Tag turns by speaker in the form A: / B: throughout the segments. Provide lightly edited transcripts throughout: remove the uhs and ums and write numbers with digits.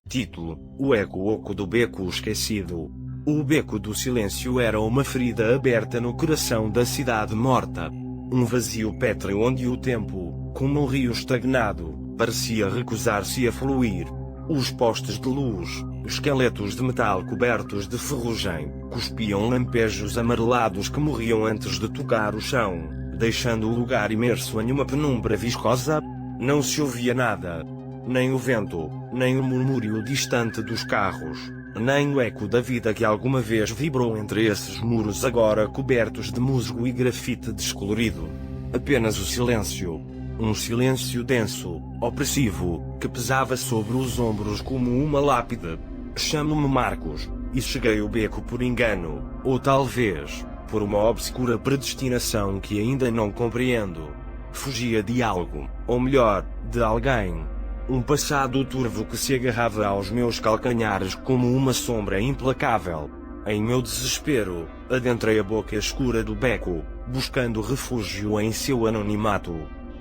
A: Título: O eco oco do beco esquecido. O beco do silêncio era uma ferida aberta no coração da cidade morta. Um vazio pétreo onde o tempo, como um rio estagnado, parecia recusar-se a fluir. Os postes de luz, esqueletos de metal cobertos de ferrugem, cuspiam lampejos amarelados que morriam antes de tocar o chão, deixando o lugar imerso em uma penumbra viscosa. Não se ouvia nada. Nem o vento, nem o murmúrio distante dos carros, nem o eco da vida que alguma vez vibrou entre esses muros agora cobertos de musgo e grafite descolorido. Apenas o silêncio. Um silêncio denso, opressivo, que pesava sobre os ombros como uma lápide. Chamo-me Marcos, e cheguei ao beco por engano, ou talvez, por uma obscura predestinação que ainda não compreendo. Fugia de algo, ou melhor, de alguém. Um passado turvo que se agarrava aos meus calcanhares como uma sombra implacável. Em meu desespero, adentrei a boca escura do beco, buscando refúgio em seu anonimato.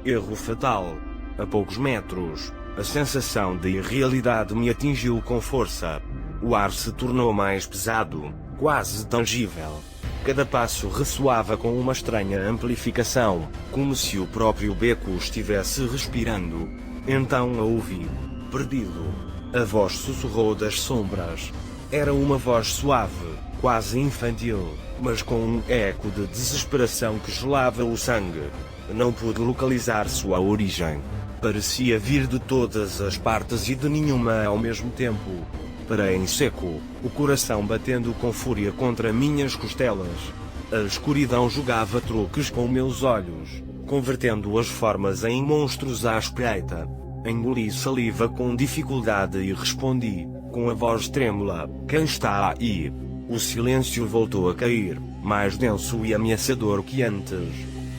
A: Erro fatal. A poucos metros, a sensação de irrealidade me atingiu com força. O ar se tornou mais pesado, quase tangível. Cada passo ressoava com uma estranha amplificação, como se o próprio beco estivesse respirando. Então a ouvi. Perdido. A voz sussurrou das sombras. Era uma voz suave, quase infantil, mas com um eco de desesperação que gelava o sangue. Não pude localizar sua origem. Parecia vir de todas as partes e de nenhuma ao mesmo tempo. Parei em seco, o coração batendo com fúria contra minhas costelas. A escuridão jogava truques com meus olhos, convertendo as formas em monstros à espreita. Engoli saliva com dificuldade e respondi, com a voz trêmula: "Quem está aí?" O silêncio voltou a cair, mais denso e ameaçador que antes.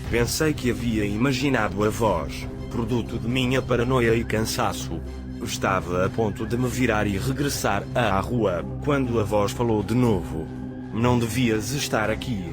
A: Pensei que havia imaginado a voz, produto de minha paranoia e cansaço. Estava a ponto de me virar e regressar à rua, quando a voz falou de novo. "Não devias estar aqui."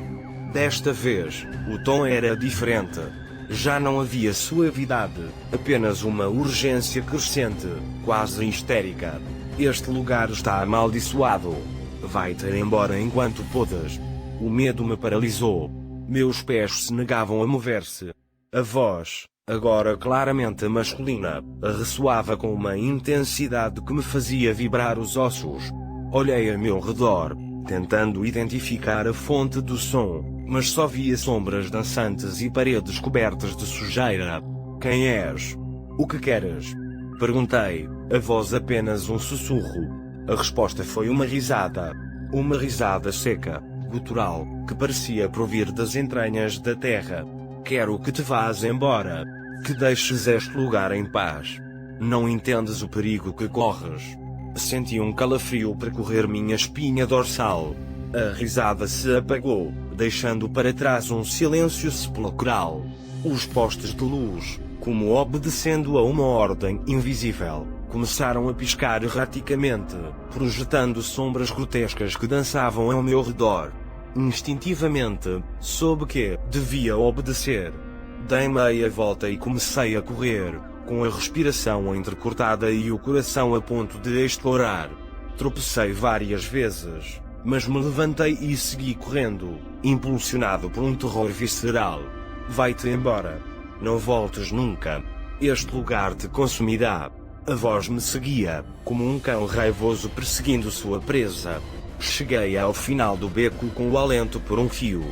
A: Desta vez, o tom era diferente. Já não havia suavidade, apenas uma urgência crescente, quase histérica. "Este lugar está amaldiçoado. Vai-te embora enquanto podes." O medo me paralisou. Meus pés se negavam a mover-se. A voz, agora claramente masculina, ressoava com uma intensidade que me fazia vibrar os ossos. Olhei a meu redor, tentando identificar a fonte do som, mas só via sombras dançantes e paredes cobertas de sujeira. "Quem és? O que queres?" Perguntei, a voz apenas um sussurro. A resposta foi uma risada. Uma risada seca, gutural, que parecia provir das entranhas da terra. "Quero que te vás embora. Que deixes este lugar em paz. Não entendes o perigo que corres." Senti um calafrio percorrer minha espinha dorsal. A risada se apagou, deixando para trás um silêncio sepulcral. Os postes de luz, como obedecendo a uma ordem invisível, começaram a piscar erraticamente, projetando sombras grotescas que dançavam ao meu redor. Instintivamente, soube que devia obedecer. Dei meia volta e comecei a correr, com a respiração entrecortada e o coração a ponto de estourar. Tropecei várias vezes, mas me levantei e segui correndo, impulsionado por um terror visceral. "Vai-te embora. Não voltes nunca. Este lugar te consumirá." A voz me seguia, como um cão raivoso perseguindo sua presa. Cheguei ao final do beco com o alento por um fio.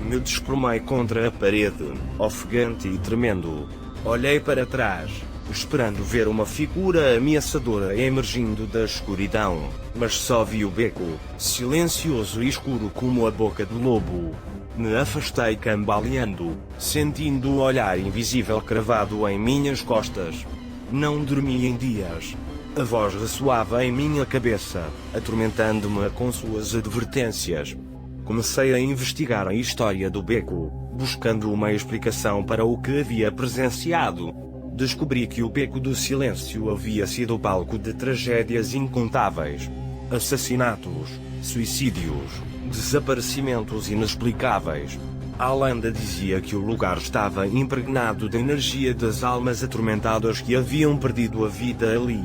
A: Me desplomei contra a parede, ofegante e tremendo. Olhei para trás, esperando ver uma figura ameaçadora emergindo da escuridão, mas só vi o beco, silencioso e escuro como a boca do lobo. Me afastei cambaleando, sentindo o olhar invisível cravado em minhas costas. Não dormi em dias. A voz ressoava em minha cabeça, atormentando-me com suas advertências. Comecei a investigar a história do beco, buscando uma explicação para o que havia presenciado. Descobri que o beco do silêncio havia sido palco de tragédias incontáveis. Assassinatos, suicídios, desaparecimentos inexplicáveis. A lenda dizia que o lugar estava impregnado da energia das almas atormentadas que haviam perdido a vida ali.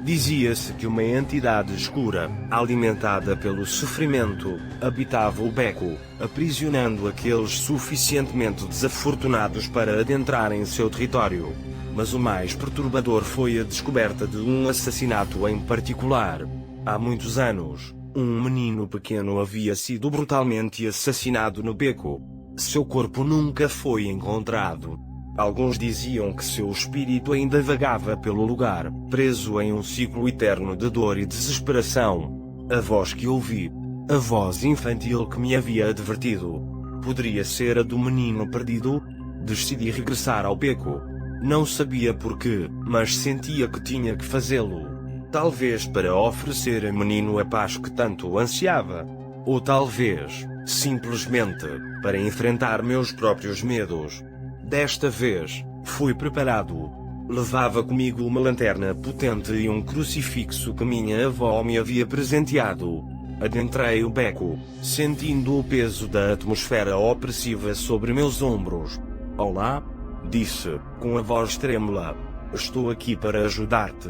A: Dizia-se que uma entidade escura, alimentada pelo sofrimento, habitava o beco, aprisionando aqueles suficientemente desafortunados para adentrarem seu território. Mas o mais perturbador foi a descoberta de um assassinato em particular. Há muitos anos, um menino pequeno havia sido brutalmente assassinado no beco. Seu corpo nunca foi encontrado. Alguns diziam que seu espírito ainda vagava pelo lugar, preso em um ciclo eterno de dor e desesperação. A voz que ouvi, a voz infantil que me havia advertido, poderia ser a do menino perdido? Decidi regressar ao beco. Não sabia porquê, mas sentia que tinha que fazê-lo. Talvez para oferecer ao menino a paz que tanto ansiava. Ou talvez, simplesmente, para enfrentar meus próprios medos. Desta vez, fui preparado. Levava comigo uma lanterna potente e um crucifixo que minha avó me havia presenteado. Adentrei o beco, sentindo o peso da atmosfera opressiva sobre meus ombros. "Olá", disse, com a voz trêmula. "Estou aqui para ajudar-te."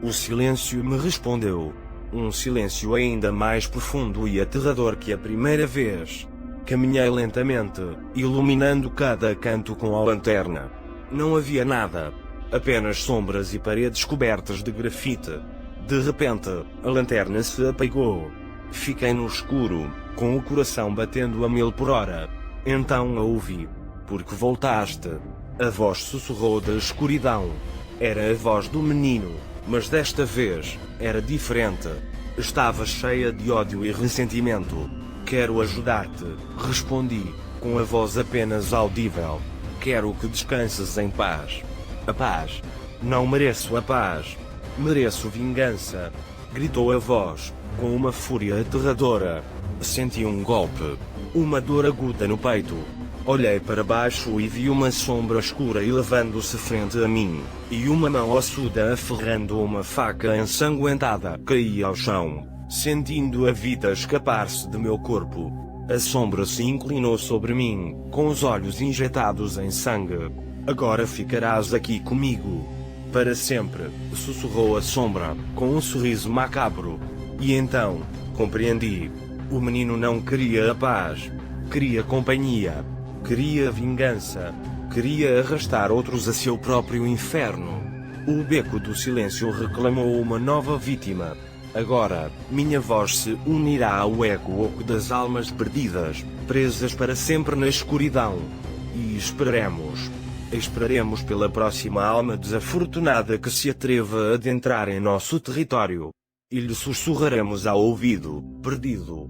A: O silêncio me respondeu. Um silêncio ainda mais profundo e aterrador que a primeira vez. Caminhei lentamente, iluminando cada canto com a lanterna. Não havia nada. Apenas sombras e paredes cobertas de grafite. De repente, a lanterna se apagou. Fiquei no escuro, com o coração batendo a 1000 por hora. Então a ouvi. "Porque voltaste?" A voz sussurrou da escuridão. Era a voz do menino, mas desta vez, era diferente. Estava cheia de ódio e ressentimento. "Quero ajudar-te", respondi, com a voz apenas audível. "Quero que descanses em paz." "A paz? Não mereço a paz. Mereço vingança", gritou a voz, com uma fúria aterradora. Senti um golpe, uma dor aguda no peito. Olhei para baixo e vi uma sombra escura elevando-se frente a mim, e uma mão ossuda aferrando uma faca ensanguentada. Caí ao chão, sentindo a vida escapar-se de meu corpo. A sombra se inclinou sobre mim, com os olhos injetados em sangue. "Agora ficarás aqui comigo. Para sempre", sussurrou a sombra, com um sorriso macabro. E então, compreendi. O menino não queria a paz. Queria companhia. Queria vingança. Queria arrastar outros a seu próprio inferno. O beco do silêncio reclamou uma nova vítima. Agora, minha voz se unirá ao eco oco das almas perdidas, presas para sempre na escuridão. E esperaremos pela próxima alma desafortunada que se atreva a adentrar em nosso território. E lhe sussurraremos ao ouvido, perdido,